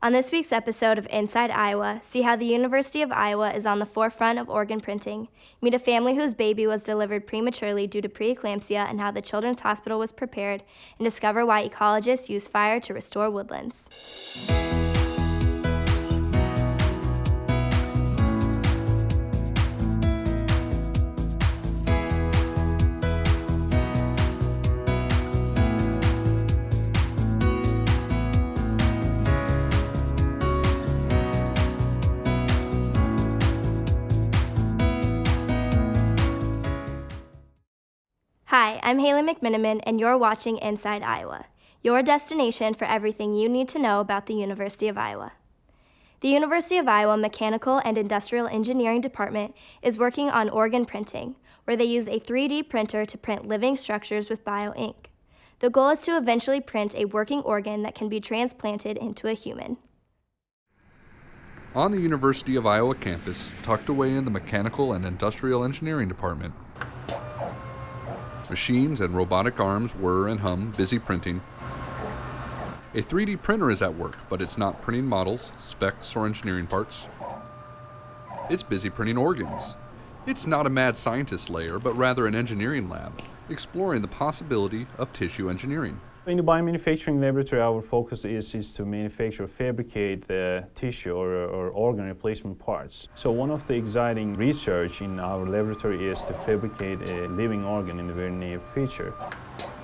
On this week's episode of Inside Iowa, see how the University of Iowa is on the forefront of organ printing, meet a family whose baby was delivered prematurely due to preeclampsia and how the Children's Hospital was prepared, and discover why ecologists use fire to restore woodlands. Hi, I'm Haley McMiniman, and you're watching Inside Iowa, your destination for everything you need to know about the University of Iowa. The University of Iowa Mechanical and Industrial Engineering Department is working on organ printing, where they use a 3D printer to print living structures with bio-ink. The goal is to eventually print a working organ that can be transplanted into a human. On the University of Iowa campus, tucked away in the Mechanical and Industrial Engineering Department, machines and robotic arms whir and hum, busy printing. A 3D printer is at work, but it's not printing models, specs, or engineering parts. It's busy printing organs. It's not a mad scientist lair, but rather an engineering lab, exploring the possibility of tissue engineering. In the biomanufacturing laboratory, our focus is to manufacture, fabricate the tissue or organ replacement parts. So one of the exciting research in our laboratory is to fabricate a living organ in the very near future.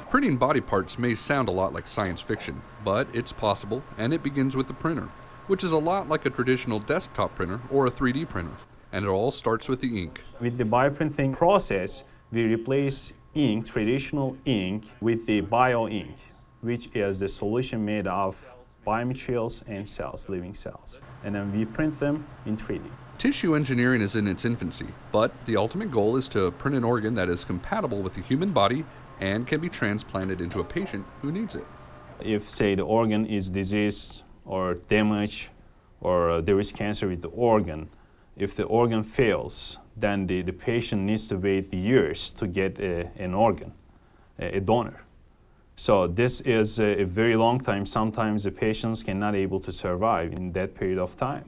Printing body parts may sound a lot like science fiction, but it's possible, and it begins with the printer, which is a lot like a traditional desktop printer or a 3D printer, and it all starts with the ink. With the bioprinting process, we replace ink, traditional ink, with the bio-ink, which is the solution made of biomaterials and cells, living cells. And then we print them in 3D. Tissue engineering is in its infancy, but the ultimate goal is to print an organ that is compatible with the human body and can be transplanted into a patient who needs it. If, say, the organ is diseased or damaged, or there is cancer with the organ, if the organ fails, then the patient needs to wait years to get an organ, a donor. So this is a very long time. Sometimes the patients cannot able to survive in that period of time.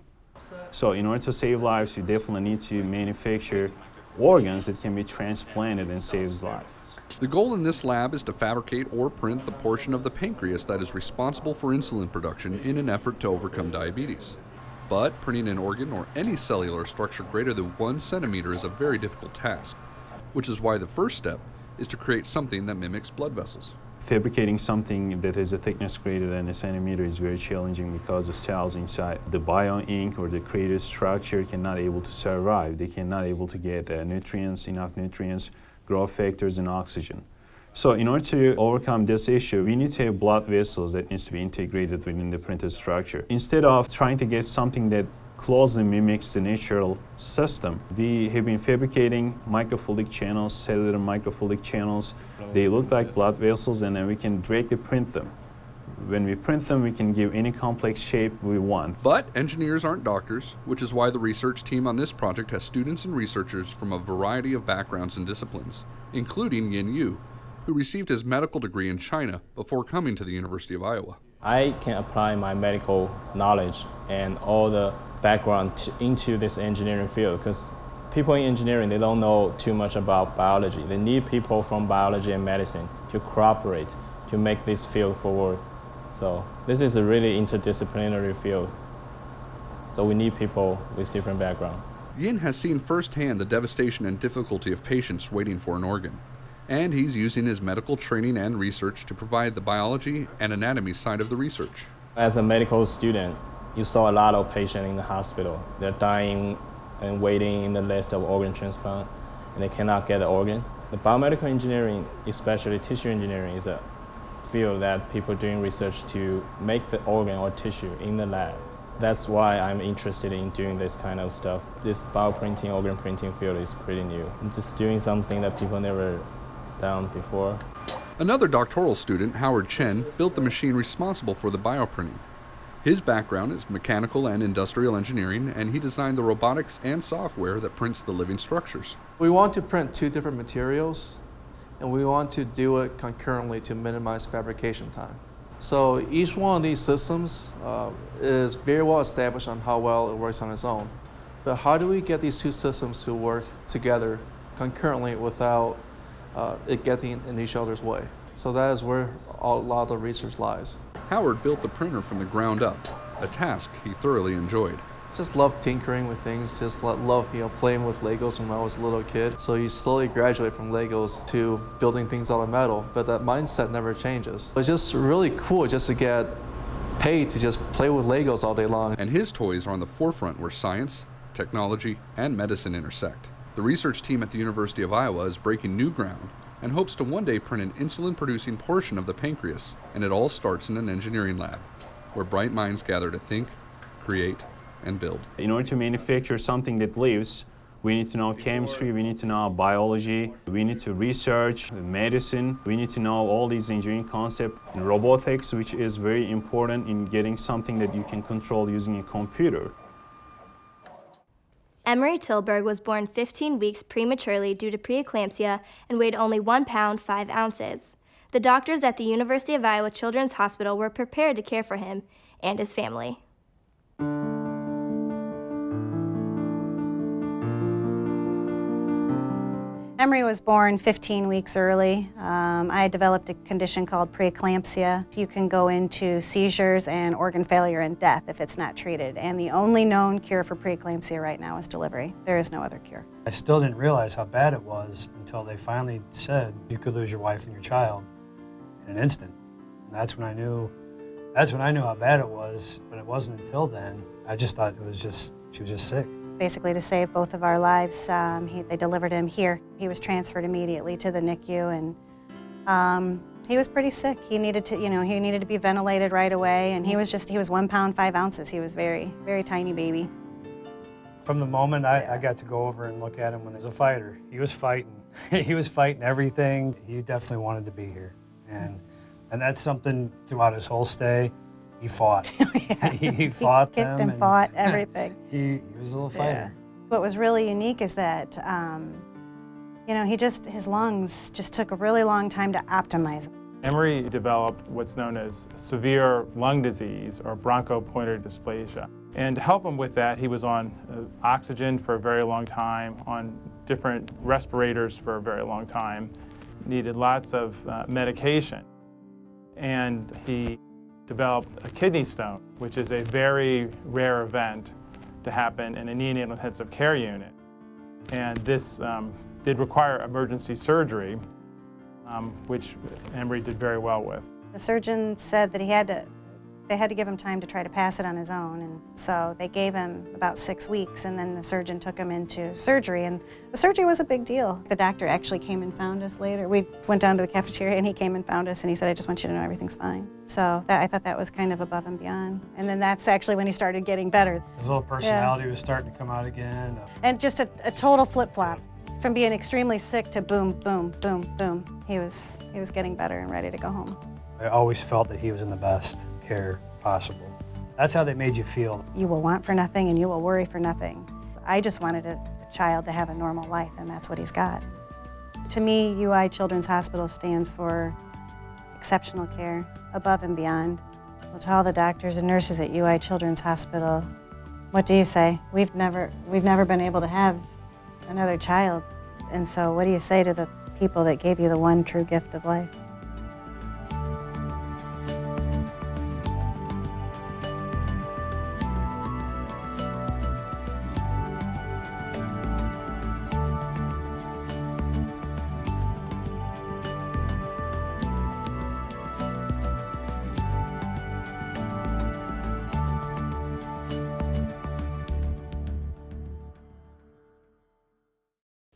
So in order to save lives, you definitely need to manufacture organs that can be transplanted and saves lives. The goal in this lab is to fabricate or print the portion of the pancreas that is responsible for insulin production in an effort to overcome diabetes. But printing an organ or any cellular structure greater than 1 centimeter is a very difficult task, which is why the first step is to create something that mimics blood vessels. Fabricating something that has a thickness greater than 1 centimeter is very challenging because the cells inside the bio-ink or the created structure cannot able to survive. They cannot able to get nutrients, enough nutrients, growth factors, and oxygen. So in order to overcome this issue, we need to have blood vessels that needs to be integrated within the printed structure. Instead of trying to get something that closely mimics the natural system, we have been fabricating microfluidic channels, cellular microfluidic channels. They look like blood vessels, and then we can directly print them. When we print them, we can give any complex shape we want. But engineers aren't doctors, which is why the research team on this project has students and researchers from a variety of backgrounds and disciplines, including Yin Yu, who received his medical degree in China before coming to the University of Iowa. I can apply my medical knowledge and all the background into this engineering field, because people in engineering, they don't know too much about biology. They need people from biology and medicine to cooperate to make this field forward. So this is a really interdisciplinary field. So we need people with different backgrounds. Yin has seen firsthand the devastation and difficulty of patients waiting for an organ, and he's using his medical training and research to provide the biology and anatomy side of the research. As a medical student, you saw a lot of patients in the hospital. They're dying and waiting in the list of organ transplant, and they cannot get the organ. The biomedical engineering, especially tissue engineering, is a field that people are doing research to make the organ or tissue in the lab. That's why I'm interested in doing this kind of stuff. This bioprinting, organ printing field is pretty new. I'm just doing something that people never done before. Another doctoral student, Howard Chen, built the machine responsible for the bioprinting. His background is mechanical and industrial engineering, and he designed the robotics and software that prints the living structures. We want to print 2 different materials, and we want to do it concurrently to minimize fabrication time. So each one of these systems is very well established on how well it works on its own. But how do we get these two systems to work together concurrently without it getting in each other's way? So that is where a lot of the research lies. Howard built the printer from the ground up, a task he thoroughly enjoyed. Just love tinkering with things, just love playing with Legos when I was a little kid. So you slowly graduate from Legos to building things out of metal, but that mindset never changes. It's just really cool just to get paid to just play with Legos all day long. And his toys are on the forefront where science, technology, and medicine intersect. The research team at the University of Iowa is breaking new ground and hopes to one day print an insulin-producing portion of the pancreas, and it all starts in an engineering lab, where bright minds gather to think, create, and build. In order to manufacture something that lives, we need to know chemistry, we need to know biology, we need to research medicine, we need to know all these engineering concepts, robotics, which is very important in getting something that you can control using a computer. Emory Tilburg was born 15 weeks prematurely due to preeclampsia and weighed only 1 pound 5 ounces. The doctors at the University of Iowa Children's Hospital were prepared to care for him and his family. Emory was born 15 weeks early. I had developed a condition called preeclampsia. You can go into seizures and organ failure and death if it's not treated. And the only known cure for preeclampsia right now is delivery. There is no other cure. I still didn't realize how bad it was until they finally said you could lose your wife and your child in an instant. And that's when I knew how bad it was, but it wasn't until then. I just thought she was just sick. Basically, to save both of our lives, they delivered him here. He was transferred immediately to the NICU, and he was pretty sick. He needed to be ventilated right away, and he was 1 pound 5 ounces. He was very, very tiny baby. From the moment I got to go over and look at him when he was a fighter, he was fighting. He was fighting everything. He definitely wanted to be here, and that's something throughout his whole stay. He fought. Yeah. He fought them. Kicked and fought everything. He was a little fighter. Yeah. What was really unique is that, his lungs just took a really long time to optimize. Emory developed what's known as severe lung disease, or bronchopulmonary dysplasia. And to help him with that, he was on oxygen for a very long time, on different respirators for a very long time, needed lots of medication. And he developed a kidney stone, which is a very rare event to happen in a neonatal intensive care unit. And this did require emergency surgery, which Emory did very well with. The surgeon said that they had to give him time to try to pass it on his own, and so they gave him about 6 weeks, and then the surgeon took him into surgery, and the surgery was a big deal. The doctor actually came and found us later. We went down to the cafeteria, and he came and found us, and he said, "I just want you to know everything's fine." So I thought that was kind of above and beyond. And then that's actually when he started getting better. His little personality was starting to come out again. And just a total flip-flop. From being extremely sick to boom, boom, boom, boom. He was getting better and ready to go home. I always felt that he was in the best care possible. That's how they made you feel. You will want for nothing and you will worry for nothing. I just wanted a child to have a normal life, and that's what he's got. To me, UI Children's Hospital stands for exceptional care, above and beyond. Well, to all the doctors and nurses at UI Children's Hospital, what do you say? We've never been able to have another child. And so what do you say to the people that gave you the one true gift of life?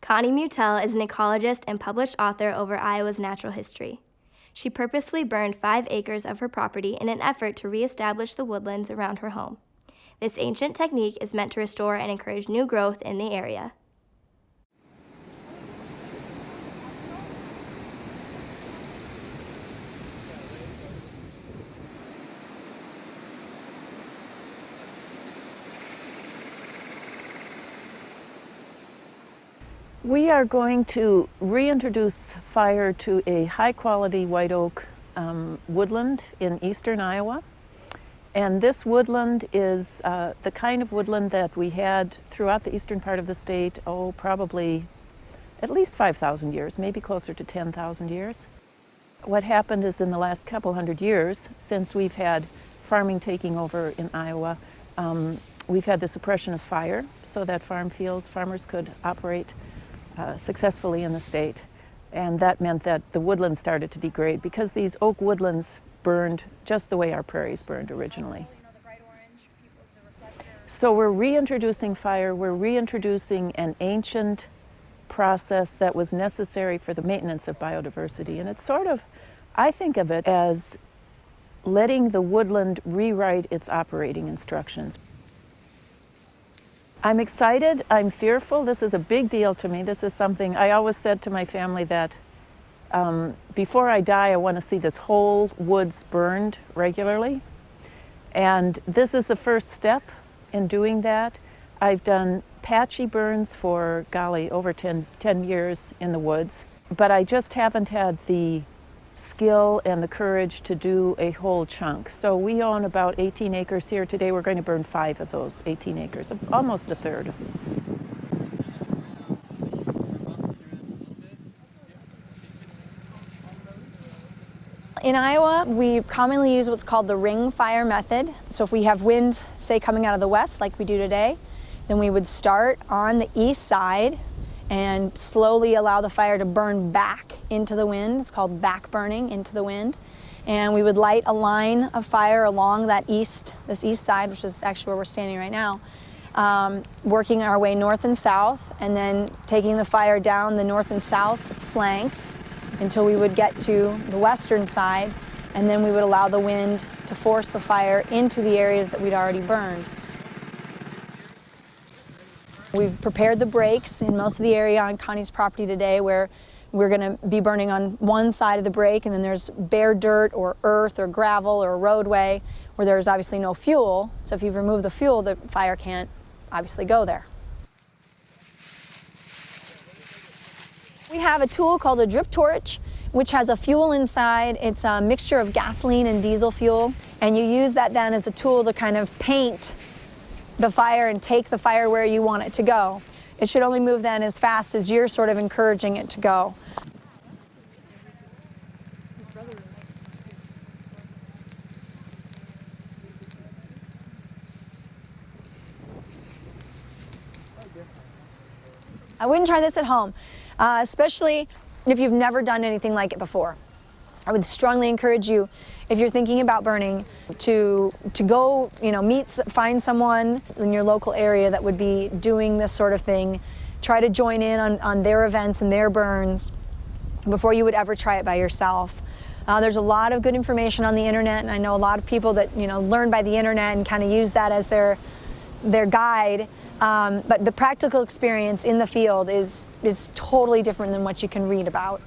Connie Mutel is an ecologist and published author over Iowa's natural history. She purposefully burned 5 acres of her property in an effort to reestablish the woodlands around her home. This ancient technique is meant to restore and encourage new growth in the area. We are going to reintroduce fire to a high-quality white oak woodland in eastern Iowa. And this woodland is the kind of woodland that we had throughout the eastern part of the state, probably at least 5,000 years, maybe closer to 10,000 years. What happened is in the last couple hundred years, since we've had farming taking over in Iowa, we've had the suppression of fire so that farmers could operate successfully in the state. And that meant that the woodlands started to degrade because these oak woodlands burned just the way our prairies burned originally. So we're reintroducing fire, we're reintroducing an ancient process that was necessary for the maintenance of biodiversity. And it's sort of, I think of it as letting the woodland rewrite its operating instructions. I'm excited, I'm fearful. This is a big deal to me. This is something I always said to my family that before I die, I want to see this whole woods burned regularly. And this is the first step in doing that. I've done patchy burns for, golly, over 10 years in the woods, but I just haven't had the skill and the courage to do a whole chunk. So we own about 18 acres here. Today we're going to burn 5 of those 18 acres, almost a third. In Iowa, we commonly use what's called the ring fire method. So if we have wind, say, coming out of the west like we do today, then we would start on the east side and slowly allow the fire to burn back into the wind. It's called back burning into the wind. And we would light a line of fire along this east side, which is actually where we're standing right now, working our way north and south, and then taking the fire down the north and south flanks until we would get to the western side, and then we would allow the wind to force the fire into the areas that we'd already burned. We've prepared the breaks in most of the area on Connie's property today where we're going to be burning on one side of the break, and then there's bare dirt or earth or gravel or roadway where there's obviously no fuel. So if you remove the fuel, the fire can't obviously go there. We have a tool called a drip torch, which has a fuel inside. It's a mixture of gasoline and diesel fuel, and you use that then as a tool to kind of paint the fire and take the fire where you want it to go. It should only move then as fast as you're sort of encouraging it to go. I wouldn't try this at home, especially if you've never done anything like it before. I would strongly encourage you, if you're thinking about burning, to go, find someone in your local area that would be doing this sort of thing. Try to join in on their events and their burns before you would ever try it by yourself. There's a lot of good information on the internet, and I know a lot of people that learn by the internet and kind of use that as their guide. But the practical experience in the field is totally different than what you can read about.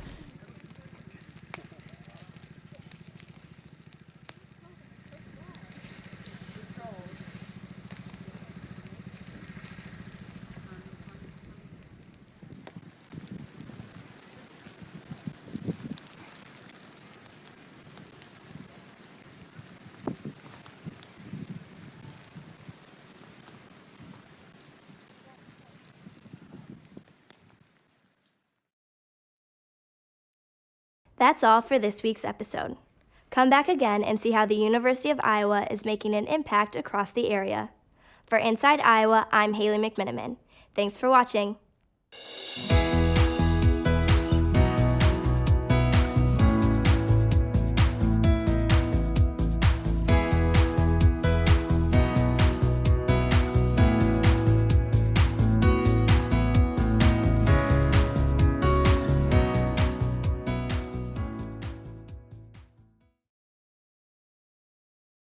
That's all for this week's episode. Come back again and see how the University of Iowa is making an impact across the area. For Inside Iowa, I'm Haley McMiniman. Thanks for watching.